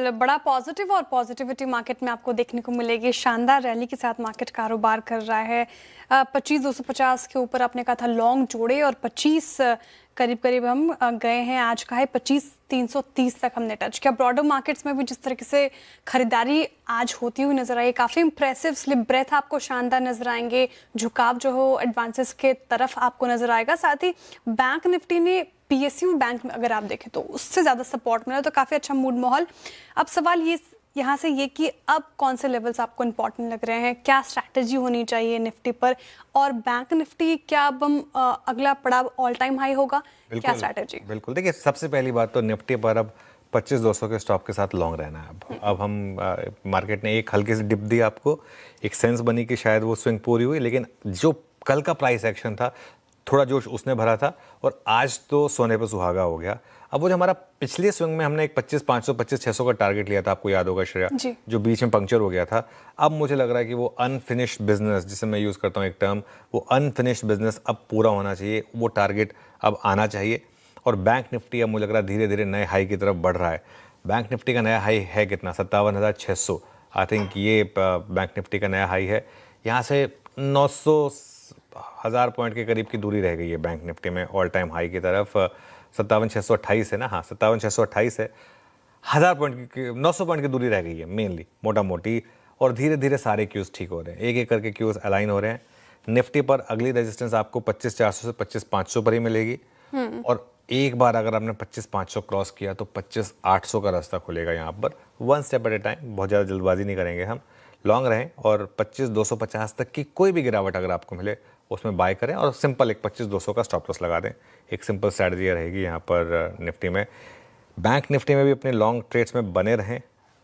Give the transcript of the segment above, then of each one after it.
बिल्कुल, बड़ा पॉजिटिव और पॉजिटिविटी मार्केट में आपको देखने को मिलेगी। शानदार रैली के साथ मार्केट कारोबार कर रहा है। 25,250 के ऊपर आपने कहा था लॉन्ग जोड़े और 25 करीब करीब हम गए हैं। आज का है 25,330 तक हमने टच किया। ब्रॉडर मार्केट्स में भी जिस तरीके से खरीदारी आज होती हुई नजर आई, काफ़ी इंप्रेसिव स्लिप ब्रेथ आपको शानदार नजर आएंगे। झुकाव जो हो एडवांसेस के तरफ आपको नजर आएगा। साथ ही बैंक निफ्टी ने पीएसयू बैंक में अगर आप देखें तो उससे ज़्यादा सपोर्ट मिला, तो काफ़ी अच्छा मूड माहौल। अब सवाल ये यहाँ से ये कि अब कौन से लेवल्स आपको इंपॉर्टेंट लग रहे हैं, क्या स्ट्रैटेजी होनी चाहिए निफ्टी पर, और बैंक निफ्टी क्या अब हम अगला पड़ाव ऑल टाइम हाई होगा, क्या स्ट्रैटेजी? बिल्कुल, देखिए सबसे पहली बात तो निफ्टी पर अब 25,200 के स्टॉप के साथ लॉन्ग रहना है। अब हम मार्केट ने एक हल्की सी डिप दी, आपको एक सेंस बनी कि शायद वो स्विंग पूरी हुई, लेकिन जो कल का प्राइस एक्शन था थोड़ा जोश उसने भरा था और आज तो सोने पे सुहागा हो गया। अब वो जो हमारा पिछले स्विंग में हमने एक 25,500 25,600 का टारगेट लिया था, आपको याद होगा श्रेया, जो बीच में पंक्चर हो गया था, अब मुझे लग रहा है कि वो अनफिनिश्ड बिजनेस, जिसे मैं यूज़ करता हूँ एक टर्म, वो अनफिनिश्ड बिजनेस अब पूरा होना चाहिए, वो टारगेट अब आना चाहिए। और बैंक निफ्टी अब मुझे लग रहा है धीरे धीरे नए हाई की तरफ बढ़ रहा है। बैंक निफ्टी का नया हाई है कितना? 57,600। आई थिंक ये बैंक निफ्टी का नया हाई है। यहाँ से 900,000 पॉइंट के करीब की दूरी रह गई है बैंक निफ्टी में ऑल टाइम हाई की तरफ। 57,628 है ना, हाँ 57,628 है। 1000 पॉइंट की 900 पॉइंट की दूरी रह गई है मेनली, मोटा मोटी। और धीरे धीरे सारे क्यूज ठीक हो रहे हैं, एक एक करके क्यूज अलाइन हो रहे हैं। निफ्टी पर अगली रेजिस्टेंस आपको 25,400 से 25,500 पर ही मिलेगी। और एक बार अगर आपने 25,500 क्रॉस किया तो 25,800 का रास्ता खुलेगा यहाँ पर। One step at A time, बहुत ज़्यादा जल्दबाजी नहीं करेंगे हम, लॉन्ग रहें और 25,250 तक की कोई भी गिरावट अगर आपको मिले उसमें बाय करें और सिंपल एक 25,200 का स्टॉप लॉस लगा दें। एक सिंपल स्ट्रैटेजी रहेगी यहाँ पर निफ्टी में। बैंक निफ्टी में भी अपने लॉन्ग ट्रेड्स में बने रहें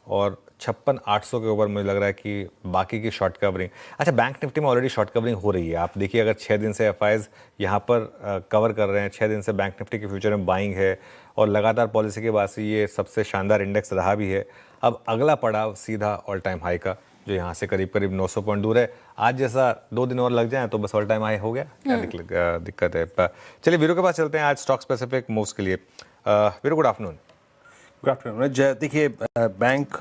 और 56,800 के ऊपर मुझे लग रहा है कि बाकी की शॉर्ट कवरिंग, अच्छा बैंक निफ्टी में ऑलरेडी शॉर्ट कवरिंग हो रही है। आप देखिए अगर 6 दिन से एफआईज यहाँ पर कवर कर रहे हैं, 6 दिन से बैंक निफ्टी के फ्यूचर में बाइंग है और लगातार पॉलिसी के बाद से ये सबसे शानदार इंडेक्स रहा भी है। अब अगला पड़ाव सीधा ऑल टाइम हाई का, जो यहाँ से करीब करीब 900 पॉइंट दूर है। आज जैसा 2 दिन और लग जाए तो बस ऑल टाइम हाई हो गया, क्या दिक्कत है। चलिए वीरू के पास चलते हैं आज स्टॉक स्पेसिफिक मूव्स के लिए। Veeru good afternoon. Good afternoon. देखिए बैंक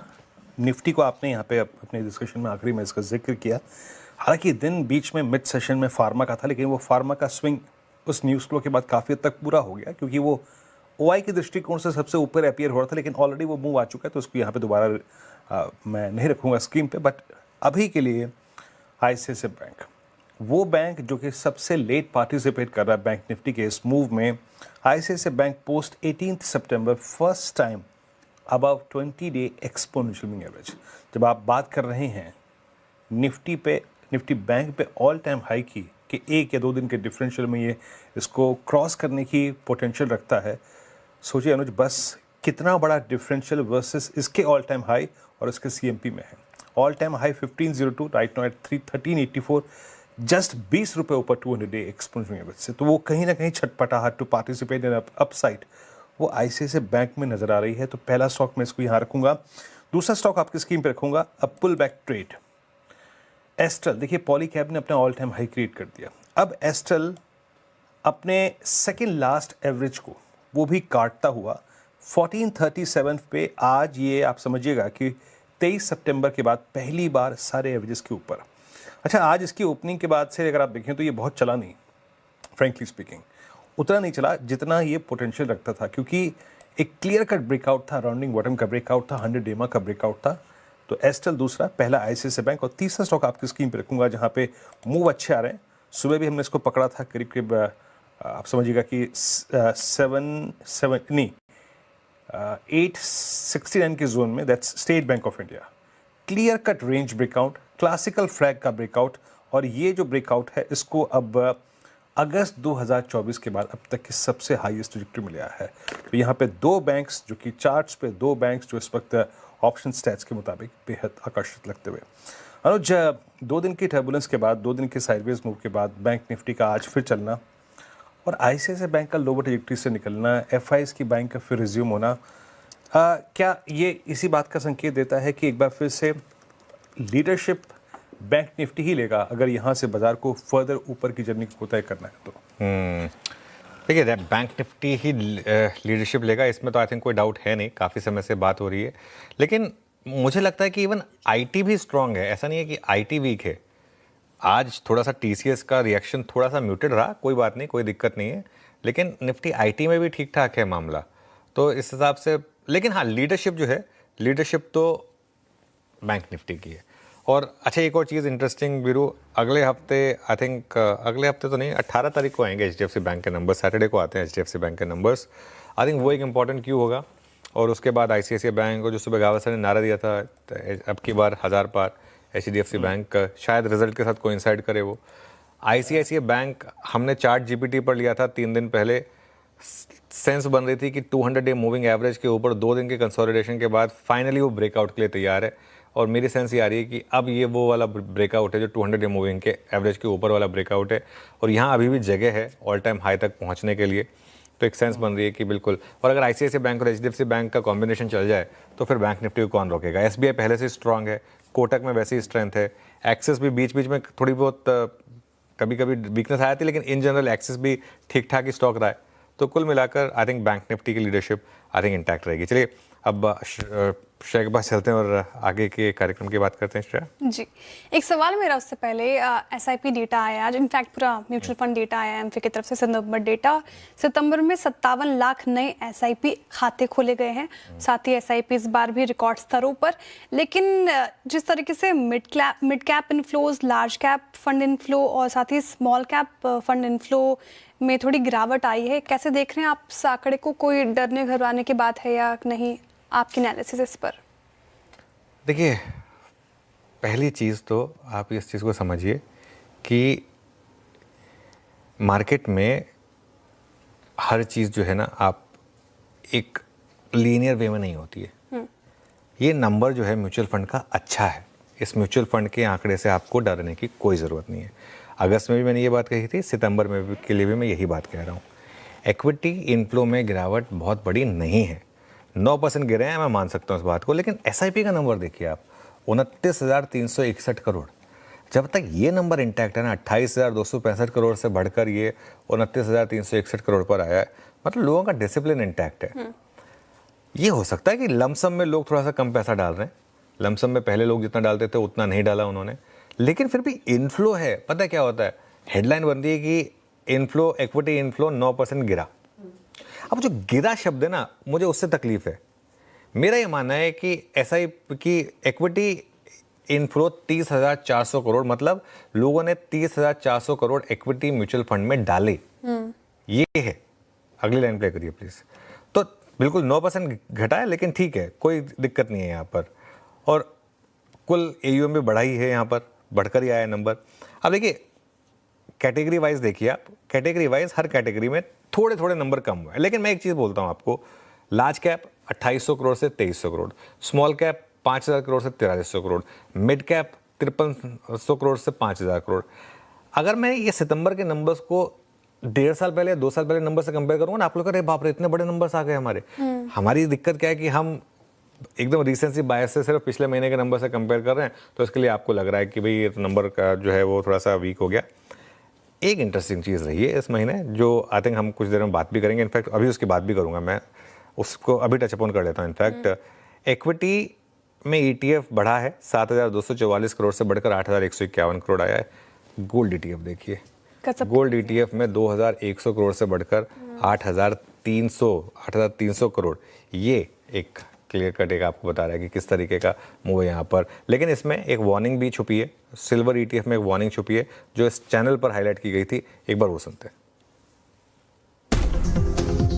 निफ्टी को आपने यहाँ पे अपने डिस्कशन में आखिरी में इसका जिक्र किया। हालांकि दिन बीच में मिड सेशन में फार्मा का था, लेकिन वो फार्मा का स्विंग उस न्यूज़ फ्लो के बाद काफ़ी हद तक पूरा हो गया, क्योंकि वो ओआई के दृष्टिकोण से सबसे ऊपर अपीयर हो रहा था, लेकिन ऑलरेडी वो मूव आ चुका है, तो उसको यहाँ पे दोबारा मैं नहीं रखूँगा स्क्रीन पे। बट अभी के लिए आईसीआईसीआई बैंक, वो बैंक जो कि सबसे लेट पार्टिसिपेट कर रहा है बैंक निफ्टी के इस मूव में। आईसीआईसीआई बैंक पोस्ट 18 सितंबर first time above 20-day exponential moving average. जब आप बात कर रहे हैं निफ्टी बैंक पे ऑल टाइम हाई की कि 1 या 2 दिन के डिफरेंशियल में ये इसको क्रॉस करने की पोटेंशियल रखता है। सोचिए अनुज, बस कितना बड़ा डिफरेंशियल वर्सेस इसके ऑल टाइम हाई और इसके सीएमपी में है। All time high 1502, right now at 1384, just 20 रुपये ऊपर 200-day एक्सपोनेंशियल एवरेज से। तो वो कहीं ना कहीं छटपटाहट टू पार्टिसिपेट इन अपसाइड वो आईसीआईसीआई बैंक में नजर आ रही है। तो पहला स्टॉक मैं इसको यहाँ रखूंगा। दूसरा स्टॉक आपकी स्क्रीन पे रखूंगा, अब पुल बैक ट्रेड एस्ट्रल। देखिए पॉलीकैब ने अपना ऑल टाइम हाई क्रिएट कर दिया। अब एस्ट्रल अपने सेकेंड लास्ट एवरेज को वो भी काटता हुआ 1437 पे आज ये आप समझिएगा कि 23 सितंबर के बाद पहली बार सारे एवरेज के ऊपर। अच्छा, आज इसकी ओपनिंग के बाद से अगर आप देखें तो ये बहुत चला नहीं, फ्रेंकली स्पीकिंग उतना नहीं चला जितना ये पोटेंशियल रखता था, क्योंकि एक क्लियर कट ब्रेकआउट था, राउंडिंग बॉटम का ब्रेकआउट था, 100 डेमा का ब्रेकआउट था। तो एस्ट्रल दूसरा, पहला आईसीआईसीआई बैंक, और तीसरा स्टॉक आपकी स्क्रीन पे रखूंगा जहाँ पे मूव अच्छे आ रहे हैं। सुबह भी हमने इसको पकड़ा था करीब करीब आप समझिएगा कि 869 के जोन में, that's state bank of India. Clear cut range breakout, classical flag का ब्रेकआउट, और ये जो ब्रेकआउट है इसको अब अगस्त 2024 के बाद अब तक की सबसे हाईएस्ट ट्रैजेक्टरी मिला है। तो यहाँ पे 2 बैंक्स जो कि चार्ट्स पे 2 बैंक्स जो इस वक्त ऑप्शन स्टैट्स के मुताबिक बेहद आकर्षित लगते हुए। अनुज, 2 दिन की टर्बुलेंस के बाद, 2 दिन के साइडवेज मूव के बाद बैंक निफ्टी का आज फिर चलना और आईसीआईसीआई बैंक का लोअर ट्रैजेक्टरी से निकलना, एफआईज की बैंक का फिर रिज्यूम होना, क्या ये इसी बात का संकेत देता है कि एक बार फिर से लीडरशिप बैंक निफ्टी ही लेगा अगर यहाँ से बाजार को फर्दर ऊपर की जर्नी को तय करना है तो? देखिए बैंक निफ्टी ही लीडरशिप लेगा, इसमें तो आई थिंक कोई डाउट है नहीं, काफ़ी समय से बात हो रही है। लेकिन मुझे लगता है कि इवन आईटी भी स्ट्रांग है, ऐसा नहीं है कि आईटी वीक है। आज थोड़ा सा टीसीएस का रिएक्शन थोड़ा सा म्यूटेड रहा, कोई बात नहीं, कोई दिक्कत नहीं है, लेकिन निफ्टी आईटी में भी ठीक ठाक है मामला, तो इस हिसाब से। लेकिन हाँ, लीडरशिप जो है, लीडरशिप तो बैंक निफ्टी की है। और अच्छा, एक और चीज़ इंटरेस्टिंग वीरू, अगले हफ्ते आई थिंक, अगले हफ्ते तो नहीं, 18 तारीख को आएंगे एचडीएफसी बैंक के नंबर, सैटरडे को आते हैं एचडीएफसी बैंक के नंबर्स। आई थिंक वो एक इंपॉर्टेंट क्यू होगा। और उसके बाद आईसीआईसीआई बैंक को, जो सुबह गावस्कर ने नारा दिया था अब की बार 1000 पार, एचडीएफसी बैंक शायद रिजल्ट के साथ कोइंसाइड करे वो। आईसीआईसीआई बैंक हमने चार्ट जीपीटी पर लिया था 3 दिन पहले, सेंस बन रही थी कि 200 डे मूविंग एवरेज के ऊपर 2 दिन के कंसोलिडेशन के बाद फाइनली वो ब्रेकआउट के लिए तैयार है। और मेरी सेंस ये आ रही है कि अब ये वो वाला ब्रेकआउट है जो 200 डे मूविंग के एवरेज के ऊपर वाला ब्रेकआउट है, और यहाँ अभी भी जगह है ऑल टाइम हाई तक पहुँचने के लिए। तो एक सेंस बन रही है कि बिल्कुल, और अगर आईसीआईसीआई बैंक और एचडीएफसी बैंक का कॉम्बिनेशन चल जाए तो फिर बैंक निफ्टी को कौन रोकेगा। एसबीआई पहले से स्ट्रांग है, कोटक में वैसे ही स्ट्रेंथ है, एक्सिस भी बीच बीच में थोड़ी बहुत कभी कभी वीकनेस आया थी, लेकिन इन जनरल एक्सिस भी ठीक ठाक ही स्टॉक रहा है। तो कुल मिलाकर आई थिंक बैंक निफ्टी की लीडरशिप आई थिंक इंटैक्ट रहेगी। चलिए अब श्रेया के पास चलते हैं और आगे के कार्यक्रम की बात करते हैं। श्रेया जी, एक सवाल मेरा उससे पहले, एसआईपी डेटा आया आज, इनफैक्ट पूरा म्यूचुअल फंड डेटा आया एमफी की तरफ से, सितंबर डेटा। सितंबर में 57 लाख नए एसआईपी खाते खोले गए हैं, साथ ही एसआईपी इस बार भी रिकॉर्ड स्तरों पर। लेकिन जिस तरीके से mid cap inflows, large cap fund inflow और साथ ही स्मॉल कैप फंड इनफ्लो में थोड़ी गिरावट आई है, कैसे देख रहे हैं आप इस आंकड़े को? कोई डरने घबराने की बात है या नहीं, आपकी एनालिसिस इस पर? देखिए, पहली चीज़ तो आप इस चीज़ को समझिए कि मार्केट में हर चीज़ जो है ना, आप एक लीनियर वे में नहीं होती है। ये नंबर जो है म्यूचुअल फंड का अच्छा है, इस म्यूचुअल फंड के आंकड़े से आपको डरने की कोई ज़रूरत नहीं है। अगस्त में भी मैंने ये बात कही थी, सितंबर में भी के लिए भी मैं यही बात कह रहा हूँ। इक्विटी इनफ्लो में गिरावट बहुत बड़ी नहीं है, 9% गिरे हैं, मैं मान सकता हूँ इस बात को। लेकिन एसआईपी का नंबर देखिए आप, 29,361 करोड़। जब तक ये नंबर इंटैक्ट है ना, 28,265 करोड़ से बढ़कर ये 29,361 करोड़ पर आया है, मतलब लोगों का डिसिप्लिन इंटैक्ट है। ये हो सकता है कि लमसम में लोग थोड़ा सा कम पैसा डाल रहे हैं, लमसम में पहले लोग जितना डालते थे उतना नहीं डाला उन्होंने, लेकिन फिर भी इनफ्लो है। पता है क्या होता है, हेडलाइन बनती है कि इनफ्लो, इक्विटी इनफ्लो 9% गिरा। अब जो गिरा शब्द है ना, मुझे उससे तकलीफ है। मेरा ये मानना है कि एसआईपी की इक्विटी इनफ्लो 30,400 करोड़, मतलब लोगों ने 30,400 करोड़ इक्विटी म्यूचुअल फंड में डाले, ये है। अगली लाइन प्ले करिए प्लीज। तो बिल्कुल 9% घटा है, लेकिन ठीक है, कोई दिक्कत नहीं है यहाँ पर। और कुल एयूएम भी बढ़ा ही है, यहाँ पर बढ़कर ही आया नंबर। अब देखिए, कैटेगरी वाइज देखिए आप, कैटेगरी वाइज हर कैटेगरी में थोड़े थोड़े नंबर कम हुए हैं। लेकिन मैं एक चीज़ बोलता हूँ आपको, लार्ज कैप 2800 करोड़ से 2300 करोड़, स्मॉल कैप 5,000 करोड़ से 4300 करोड़, मिड कैप 5300 करोड़ से 5,000 करोड़। अगर मैं ये सितंबर के नंबर्स को 1.5 साल पहले, 2 साल पहले नंबर से कंपेयर करूँगा ना, आप लोग कह रहे बाप रे इतने बड़े नंबर्स आ गए हमारे। हमारी दिक्कत क्या है कि हम एकदम रिसेंसी बायस से सिर्फ पिछले महीने के नंबर से कंपेयर कर रहे हैं, तो इसके लिए आपको लग रहा है कि भाई ये नंबर का जो है वो थोड़ा सा वीक हो गया। एक इंटरेस्टिंग चीज़ रही है इस महीने, जो आई थिंक हम कुछ देर में बात भी करेंगे, इनफैक्ट अभी उसकी बात भी करूंगा, मैं उसको अभी टच अपॉन कर लेता हूँ। इनफैक्ट इक्विटी में ETF बढ़ा है, 7,244 करोड़ से बढ़कर 8,151 करोड़ आया है। गोल्ड ETF देखिए, गोल्ड ETF में 2,100 करोड़ से बढ़कर 8,300 करोड़। ये एक क्लियर कट एक आपको बता रहा है कि किस तरीके का मूव है यहाँ पर। लेकिन इसमें एक वार्निंग भी छुपी है, सिल्वर ETF में एक वार्निंग छुपी है जो इस चैनल पर हाईलाइट की गई थी, एक बार वो सुनते हैं।